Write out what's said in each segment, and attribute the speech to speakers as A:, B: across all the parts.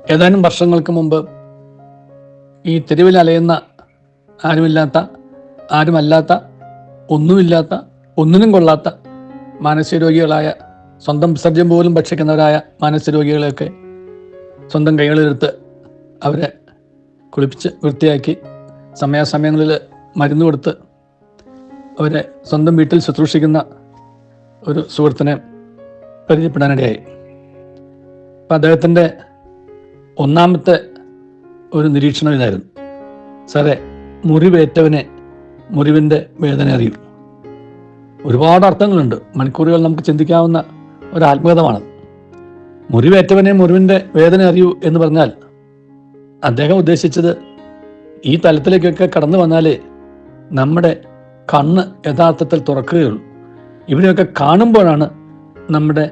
A: ഏതാനും വർഷങ്ങൾക്ക് മുമ്പ് ഈ തെരുവിൽ അലയുന്ന ആരുമല്ലാത്ത ഒന്നുമില്ലാത്ത ഒന്നിനും കൊള്ളാത്ത മാനസിക രോഗികളായ, സ്വന്തം വിസർജ്യം പോലും ഭക്ഷിക്കുന്നവരായ മാനസിക രോഗികളെയൊക്കെ സ്വന്തം കൈകളിലെടുത്ത് അവരെ കുളിപ്പിച്ച് വൃത്തിയാക്കി സമയാസമയങ്ങളിൽ മരുന്ന് കൊടുത്ത് അവരെ സ്വന്തം വീട്ടിൽ ശുശ്രൂഷിക്കുന്ന ഒരു സുഹൃത്തിനെ പരിചയപ്പെടാനിടയായി. അപ്പം അദ്ദേഹത്തിൻ്റെ ഒന്നാമത്തെ ഒരു നിരീക്ഷണം ഇതായിരുന്നു: സാറേ, മുറിവേറ്റവനെ മുറിവിൻ്റെ വേദന അറിയും. ഒരുപാട് അർത്ഥങ്ങളുണ്ട്, മണിക്കൂറുകൾ നമുക്ക് ചിന്തിക്കാവുന്ന ഒരു ആത്മകഥമാണ്. മുറിവേറ്റവനെ മുറിവിൻ്റെ വേദന അറിയൂ എന്ന് പറഞ്ഞാൽ അദ്ദേഹം ഉദ്ദേശിച്ചത്, ഈ തലത്തിലേക്കൊക്കെ കടന്നു വന്നാലേ നമ്മുടെ കണ്ണ് യഥാർത്ഥത്തിൽ തുറക്കുകയുള്ളൂ. ഇവരെയൊക്കെ കാണുമ്പോഴാണ് നമ്മുടെ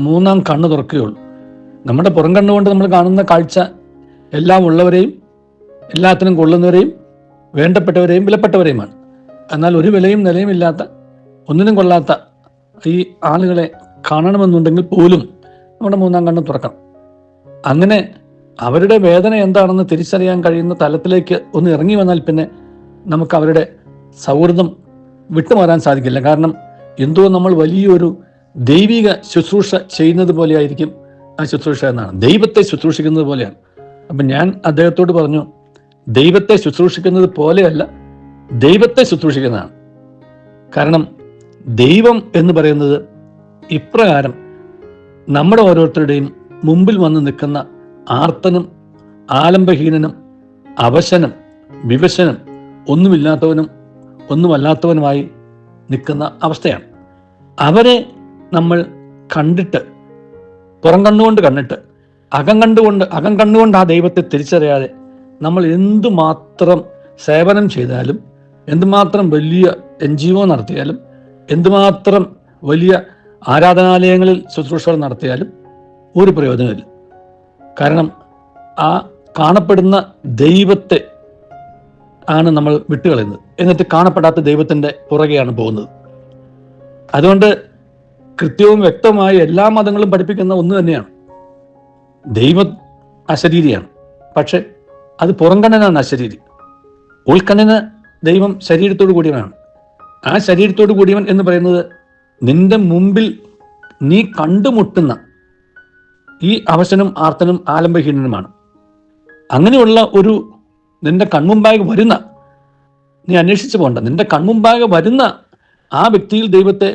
A: മൂന്നാം കണ്ണ് തുറക്കുകയുള്ളൂ. നമ്മുടെ പുറം കണ്ണുകൊണ്ട് നമ്മൾ കാണുന്ന കാഴ്ച എല്ലാം ഉള്ളവരെയും എല്ലാത്തിനും കൊള്ളുന്നവരെയും വേണ്ടപ്പെട്ടവരെയും വിലപ്പെട്ടവരെയുമാണ്. എന്നാൽ ഒരു വിലയും നിലയും ഇല്ലാത്ത, ഒന്നിനും കൊള്ളാത്ത ഈ ആളുകളെ കാണണമെന്നുണ്ടെങ്കിൽ പോലും നമ്മുടെ മൂന്നാം കണ്ണ് തുറക്കണം. അങ്ങനെ അവരുടെ വേദന എന്താണെന്ന് തിരിച്ചറിയാൻ കഴിയുന്ന തലത്തിലേക്ക് ഒന്ന് ഇറങ്ങി വന്നാൽ പിന്നെ നമുക്ക് അവരുടെ സൗഹൃദം വിട്ടുമാറാൻ സാധിക്കില്ല. കാരണം എന്തോ നമ്മൾ വലിയൊരു ദൈവിക ശുശ്രൂഷ ചെയ്യുന്നത് പോലെയായിരിക്കും ആ ശുശ്രൂഷ എന്നാണ്. ദൈവത്തെ ശുശ്രൂഷിക്കുന്നത് പോലെയാണ്. അപ്പം ഞാൻ അദ്ദേഹത്തോട് പറഞ്ഞു, ദൈവത്തെ ശുശ്രൂഷിക്കുന്നത് പോലെയല്ല, ദൈവത്തെ ശുശ്രൂഷിക്കുന്നതാണ്. കാരണം ദൈവം എന്ന് പറയുന്നത് ഇപ്രകാരം നമ്മുടെ ഓരോരുത്തരുടെയും മുമ്പിൽ വന്ന് നിൽക്കുന്ന ആർത്തനും ആലംബഹീനനും അവശനും വിവശനും ഒന്നുമില്ലാത്തവനും ഒന്നുമല്ലാത്തവനുമായി നിൽക്കുന്ന അവസ്ഥയാണ്. അവരെ നമ്മൾ കണ്ടിട്ട്, പുറം കണ്ണുകൊണ്ട് കണ്ടിട്ട്, അകം കണ്ടുകൊണ്ട് ആ ദൈവത്തെ തിരിച്ചറിയാതെ നമ്മൾ എന്തുമാത്രം സേവനം ചെയ്താലും, എന്തുമാത്രം വലിയ NGO നടത്തിയാലും, എന്തുമാത്രം വലിയ ആരാധനാലയങ്ങളിൽ ശുശ്രൂഷകൾ നടത്തിയാലും ഒരു പ്രയോജനമില്ല. കാരണം ആ കാണപ്പെടുന്ന ദൈവത്തെ ആണ് നമ്മൾ വിട്ടുകളയുന്നത്. എന്നിട്ട് കാണപ്പെടാത്ത ദൈവത്തിൻ്റെ പുറകെയാണ് പോകുന്നത്. അതുകൊണ്ട് കൃത്യവും വ്യക്തമായി എല്ലാ മതങ്ങളും പഠിപ്പിക്കുന്ന ഒന്ന് തന്നെയാണ്: ദൈവം അശരീരിയാണ്, പക്ഷെ അത് പുറംകണ്ണനാണ് അശരീരി. ഉൾക്കണ്ണിന് ദൈവം ശരീരത്തോടു കൂടിയവനാണ്. ആ ശരീരത്തോടു കൂടിയവൻ എന്ന് പറയുന്നത് നിന്റെ മുമ്പിൽ നീ കണ്ടുമുട്ടുന്ന ഈ അവശനും ആർത്തനും ആലംബഹീനനുമാണ്. അങ്ങനെയുള്ള ഒരു നിന്റെ കൺമുമ്പാകെ വരുന്ന, നീ അന്വേഷിച്ചു പോകണ്ട, നിന്റെ കൺമുമ്പാകെ വരുന്ന ആ വ്യക്തിയിൽ ദൈവത്തെ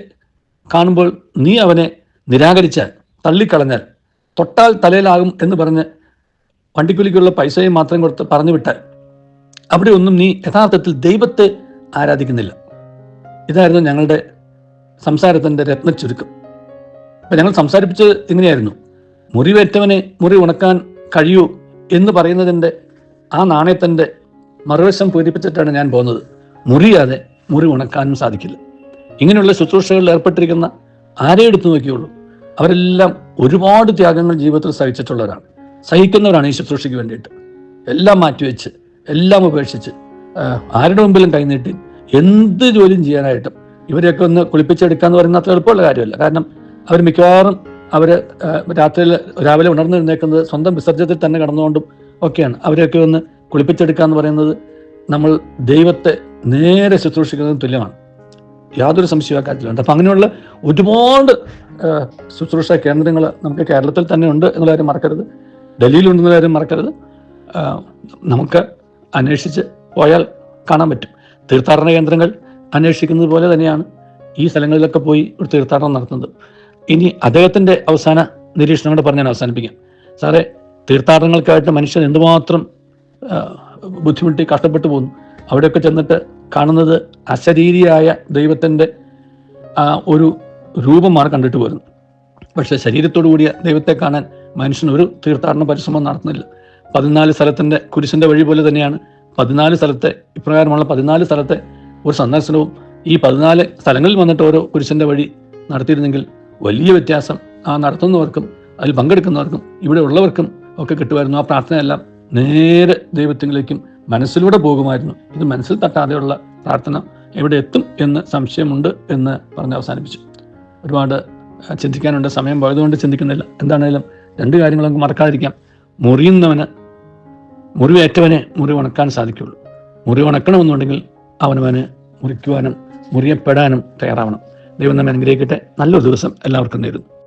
A: കാണുമ്പോൾ നീ അവനെ നിരാകരിച്ചാൽ, തള്ളിക്കളഞ്ഞാൽ, തൊട്ടാൽ തലയിലാകും എന്ന് പറഞ്ഞ് വണ്ടിക്കൂലിക്കുള്ള പൈസയും മാത്രം കൊടുത്ത് പറഞ്ഞു വിട്ടാൽ അവിടെ ഒന്നും നീ യഥാർത്ഥത്തിൽ ദൈവത്തെ ആരാധിക്കുന്നില്ല. ഇതായിരുന്നു ഞങ്ങളുടെ സംസാരത്തിൻ്റെ രത്ന ചുരുക്കം. അപ്പം ഞങ്ങൾ സംസാരിപ്പിച്ചത് ഇങ്ങനെയായിരുന്നു: മുറിവേറ്റവനെ മുറി ഉണക്കാൻ കഴിയൂ എന്ന് പറയുന്നതിൻ്റെ ആ നാണയത്തിൻ്റെ മറുവശം പൂരിപ്പിച്ചിട്ടാണ് ഞാൻ പോകുന്നത്. മുറിയാതെ മുറി ഉണക്കാനും സാധിക്കില്ല. ഇങ്ങനെയുള്ള ശുശ്രൂഷകളിൽ ഏർപ്പെട്ടിരിക്കുന്ന ആരെ എടുത്തു നോക്കിയുള്ളൂ, അവരെല്ലാം ഒരുപാട് ത്യാഗങ്ങൾ ജീവിതത്തിൽ സഹിച്ചിട്ടുള്ളവരാണ്, സഹിക്കുന്നവരാണ്. ഈ ശുശ്രൂഷയ്ക്ക് വേണ്ടിയിട്ട് എല്ലാം മാറ്റിവെച്ച്, എല്ലാം ഉപേക്ഷിച്ച്, ആരുടെ മുമ്പിലും കൈനീട്ടി എന്ത് ജോലിയും ചെയ്യാനായിട്ടും ഇവരെയൊക്കെ ഒന്ന് കുളിപ്പിച്ചെടുക്കാന്ന് പറയുന്നത് അത്ര എളുപ്പമുള്ള കാര്യമല്ല. കാരണം അവർ മിക്കവാറും രാവിലെ ഉണർന്നിരുന്നേക്കുന്നത് സ്വന്തം വിസർജ്യത്തിൽ തന്നെ കടന്നുകൊണ്ടും ഒക്കെയാണ്. അവരെയൊക്കെ ഒന്ന് കുളിപ്പിച്ചെടുക്കുക എന്ന് പറയുന്നത് നമ്മൾ ദൈവത്തെ നേരെ ശുശ്രൂഷിക്കുന്നതിന് തുല്യമാണ്, യാതൊരു സംശയവും കാര്യത്തിലുണ്ട്. അപ്പം അങ്ങനെയുള്ള ഒരുപാട് ശുശ്രൂഷ കേന്ദ്രങ്ങൾ നമുക്ക് കേരളത്തിൽ തന്നെ ഉണ്ട് എന്നുള്ള കാര്യം മറക്കരുത്, ഡൽഹിയിലുണ്ടെന്നുള്ള കാര്യം മറക്കരുത്. നമുക്ക് അന്വേഷിച്ച് പോയാൽ കാണാൻ പറ്റും. തീർത്ഥാടന കേന്ദ്രങ്ങൾ അന്വേഷിക്കുന്നത് പോലെ തന്നെയാണ് ഈ സ്ഥലങ്ങളിലൊക്കെ പോയി ഒരു തീർത്ഥാടനം നടത്തുന്നത്. ഇനി അദ്ദേഹത്തിൻ്റെ അവസാന നിരീക്ഷണം കൂടെ പറഞ്ഞ് ഞാൻ അവസാനിപ്പിക്കാം. സാറേ, തീർത്ഥാടനങ്ങൾക്കായിട്ട് മനുഷ്യൻ എന്തുമാത്രം ബുദ്ധിമുട്ടി കഷ്ടപ്പെട്ടു പോകുന്നു. അവിടെയൊക്കെ ചെന്നിട്ട് കാണുന്നത് അശരീരിയായ ദൈവത്തിൻ്റെ ഒരു രൂപമാണ് കണ്ടിട്ട് പോരുന്നത്. പക്ഷെ ശരീരത്തോടു കൂടിയ ദൈവത്തെ കാണാൻ മനുഷ്യൻ ഒരു തീർത്ഥാടന പരിശ്രമം നടത്തുന്നില്ല. 14 സ്ഥലത്തിൻ്റെ കുരിശിൻ്റെ വഴി പോലെ തന്നെയാണ് 14 സ്ഥലത്തെ, ഇപ്രകാരമുള്ള 14 സ്ഥലത്തെ ഒരു സന്ദർശനവും ഈ 14 സ്ഥലങ്ങളിൽ വന്നിട്ട് ഓരോ കുരിശിൻ്റെ വഴി നടത്തിയിരുന്നെങ്കിൽ വലിയ വ്യത്യാസം ആ നടത്തുന്നവർക്കും അതിൽ പങ്കെടുക്കുന്നവർക്കും ഇവിടെ ഉള്ളവർക്കും ഒക്കെ കിട്ടുമായിരുന്നു. ആ പ്രാർത്ഥനയെല്ലാം നേരെ ദൈവത്തിലേക്കും മനസ്സിലൂടെ പോകുമായിരുന്നു. ഇത് മനസ്സിൽ തട്ടാതെയുള്ള പ്രാർത്ഥന എവിടെ എത്തും എന്ന് സംശയമുണ്ട് എന്ന് പറഞ്ഞ് അവസാനിപ്പിച്ചു. ഒരുപാട് ചിന്തിക്കാനുണ്ട്, സമയം പോയതുകൊണ്ട് ചിന്തിക്കുന്നില്ല. എന്താണേലും 2 കാര്യങ്ങൾ നമുക്ക് മറക്കാതിരിക്കാം. മുറിവേറ്റവനെ മുറിവ് ഉണക്കാൻ സാധിക്കുള്ളൂ. മുറിവ് ഉണക്കണമെന്നുണ്ടെങ്കിൽ അവനവന് മുറിക്കുവാനും മുറിയപ്പെടാനും തയ്യാറാവണം. ദൈവം നമ്മെ അനുഗ്രഹിക്കട്ടെ. നല്ലൊരു ദിവസം എല്ലാവർക്കും നേരുന്നു.